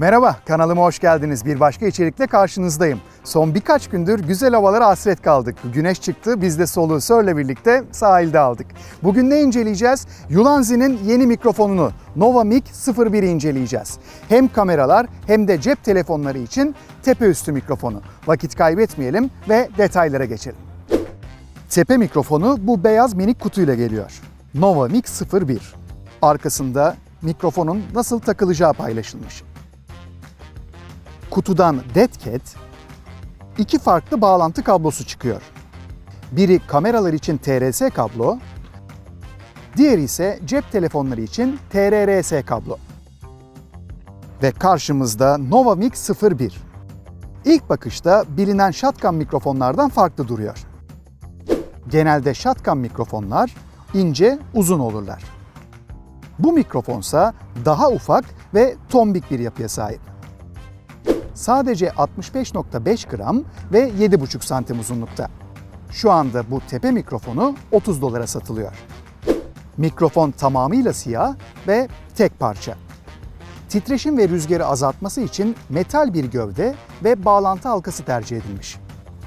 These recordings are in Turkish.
Merhaba, kanalıma hoş geldiniz. Bir başka içerikle karşınızdayım. Son birkaç gündür güzel havalara hasret kaldık. Güneş çıktı, biz de soluğu Sör'le birlikte sahilde aldık. Bugün ne inceleyeceğiz? Ulanzi'nin yeni mikrofonunu Nova Mic 01'i inceleyeceğiz. Hem kameralar hem de cep telefonları için tepe üstü mikrofonu. Vakit kaybetmeyelim ve detaylara geçelim. Tepe mikrofonu bu beyaz minik kutuyla geliyor. Nova Mic 01. Arkasında mikrofonun nasıl takılacağı paylaşılmış. Kutudan Dead Cat, iki farklı bağlantı kablosu çıkıyor. Biri kameralar için TRS kablo, diğeri ise cep telefonları için TRRS kablo. Ve karşımızda Nova Mic 01. İlk bakışta bilinen shotgun mikrofonlardan farklı duruyor. Genelde shotgun mikrofonlar ince, uzun olurlar. Bu mikrofonsa daha ufak ve tombik bir yapıya sahip. Sadece 65.5 gram ve 7,5 santim uzunlukta. Şu anda bu tepe mikrofonu 30 dolara satılıyor. Mikrofon tamamıyla siyah ve tek parça. Titreşim ve rüzgarı azaltması için metal bir gövde ve bağlantı halkası tercih edilmiş.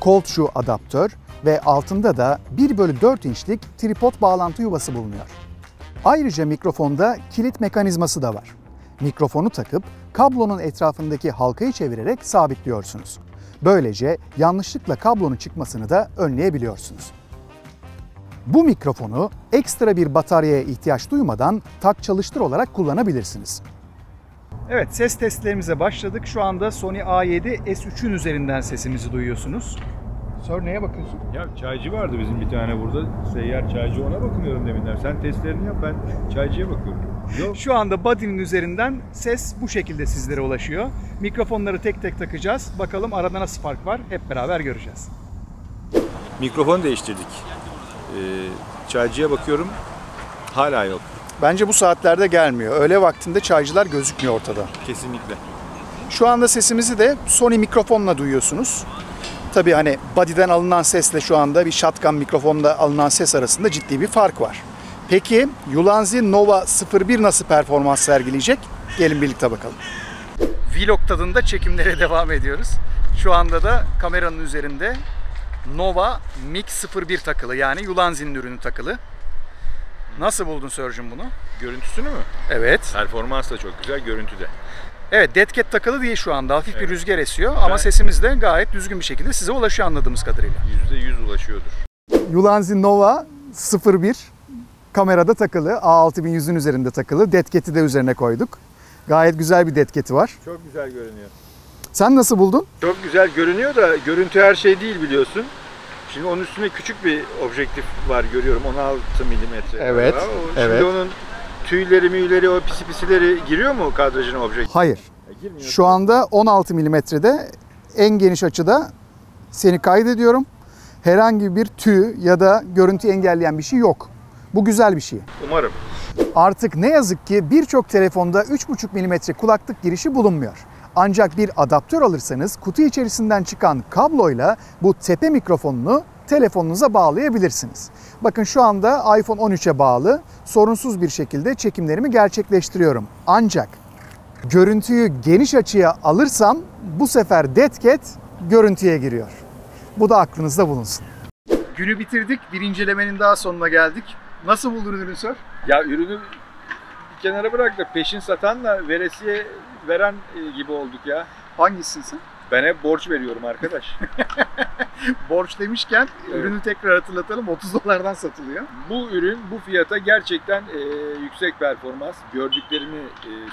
Cold Shoe adaptör ve altında da 1/4 inçlik tripod bağlantı yuvası bulunuyor. Ayrıca mikrofonda kilit mekanizması da var. Mikrofonu takıp kablonun etrafındaki halkayı çevirerek sabitliyorsunuz. Böylece yanlışlıkla kablonun çıkmasını da önleyebiliyorsunuz. Bu mikrofonu ekstra bir bataryaya ihtiyaç duymadan tak çalıştır olarak kullanabilirsiniz. Evet, ses testlerimize başladık. Şu anda Sony A7 S3'ün üzerinden sesimizi duyuyorsunuz. Sor, neye bakıyorsun? Ya çaycı vardı bizim bir tane burada. Seyyar çaycı, ona bakmıyorum deminden. Sen testlerini yap, ben çaycıya bakıyorum. Yok. Şu anda body'nin üzerinden ses bu şekilde sizlere ulaşıyor. Mikrofonları tek tek takacağız. Bakalım arada nasıl fark var, hep beraber göreceğiz. Mikrofon değiştirdik. Çaycıya bakıyorum, hala yok. Bence bu saatlerde gelmiyor. Öğle vaktinde çaycılar gözükmüyor ortada. Kesinlikle. Şu anda sesimizi de Sony mikrofonla duyuyorsunuz. Tabii hani body'den alınan sesle şu anda bir shotgun mikrofonda alınan ses arasında ciddi bir fark var. Peki Ulanzi Nova 01 nasıl performans sergileyecek? Gelin birlikte bakalım. Vlog tadında çekimlere devam ediyoruz. Şu anda da kameranın üzerinde Nova Mic 01 takılı, yani Ulanzi'nin ürünü takılı. Nasıl buldun Sörcüm bunu? Görüntüsünü mü? Evet. Performans da çok güzel, görüntü de. Evet, Dead Cat takılı değil şu anda. Hafif bir rüzgar esiyor ama sesimiz de gayet düzgün bir şekilde size ulaşıyor anladığımız kadarıyla. %100 ulaşıyordur. Ulanzi Nova 01 kamerada takılı. A6100'ün üzerinde takılı. Dead Cat'i de üzerine koyduk. Gayet güzel bir Dead Cat'i var. Çok güzel görünüyor. Sen nasıl buldun? Çok güzel görünüyor da görüntü her şey değil, biliyorsun. Şimdi onun üstünde küçük bir objektif var, görüyorum, 16 milimetre. Evet. Şimdi onun tüyleri, o pisileri giriyor mu kadrajın objektif? Hayır. Girmiyor. Şu anda 16 milimetrede en geniş açıda seni kaydediyorum. Herhangi bir tüy ya da görüntü engelleyen bir şey yok. Bu güzel bir şey. Umarım. Artık ne yazık ki birçok telefonda 3,5 milimetre kulaklık girişi bulunmuyor. Ancak bir adaptör alırsanız kutu içerisinden çıkan kabloyla bu tepe mikrofonunu telefonunuza bağlayabilirsiniz. Bakın şu anda iPhone 13'e bağlı, sorunsuz bir şekilde çekimlerimi gerçekleştiriyorum. Ancak görüntüyü geniş açıya alırsam bu sefer Dead Cat görüntüye giriyor. Bu da aklınızda bulunsun. Günü bitirdik, bir incelemenin daha sonuna geldik. Nasıl buldun ürünü Sör? Ya ürünü bir kenara bırak da peşin satanla veresiye veren gibi olduk ya. Hangisisin sen? Ben hep borç veriyorum arkadaş. Borç demişken ürünü tekrar hatırlatalım, 30 dolardan satılıyor. Bu ürün bu fiyata gerçekten yüksek performans, gördüklerimi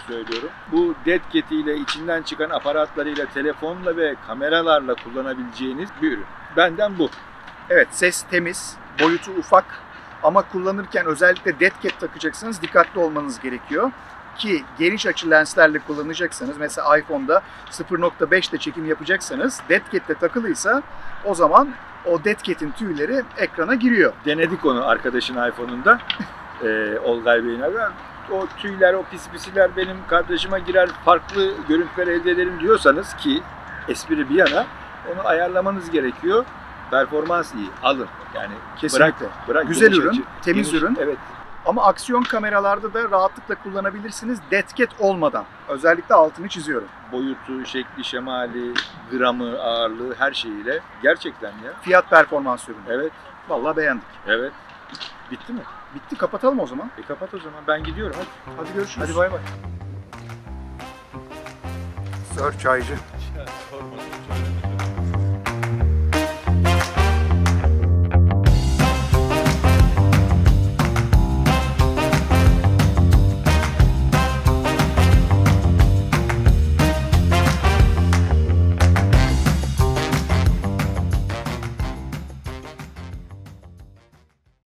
söylüyorum. Bu Dead Cat ile içinden çıkan aparatlarıyla, telefonla ve kameralarla kullanabileceğiniz bir ürün. Benden bu. Evet, ses temiz, boyutu ufak ama kullanırken özellikle Dead Cat takacaksınız, dikkatli olmanız gerekiyor. Ki geniş açı lenslerle kullanacaksanız, mesela iPhone'da 0.5 ile çekim yapacaksanız, Dead Cat'te takılıysa o zaman o Dead Cat'in tüyleri ekrana giriyor. Denedik onu arkadaşın iPhone'unda, Olgay Bey'in abi. O tüyler, o pisiler benim kadrajıma girer, farklı görüntüler elde ederim diyorsanız, ki espri bir yana, onu ayarlamanız gerekiyor. Performans iyi, alın. Yani kesinlikle. Bırak güzel ürün, temiz ürün. Evet. Ama aksiyon kameralarda da rahatlıkla kullanabilirsiniz dead cat olmadan. Özellikle altını çiziyorum. Boyutu, şekli, şemali, gramı, ağırlığı her şeyiyle gerçekten ya. Fiyat performans ürünü. Evet, Vallahi beğendik. evet. Bitti mi? Bitti, kapatalım o zaman. Kapat o zaman. Ben gidiyorum. Hadi. Hadi görüşürüz. Hadi bay bay. Sör çaycı. Sorma.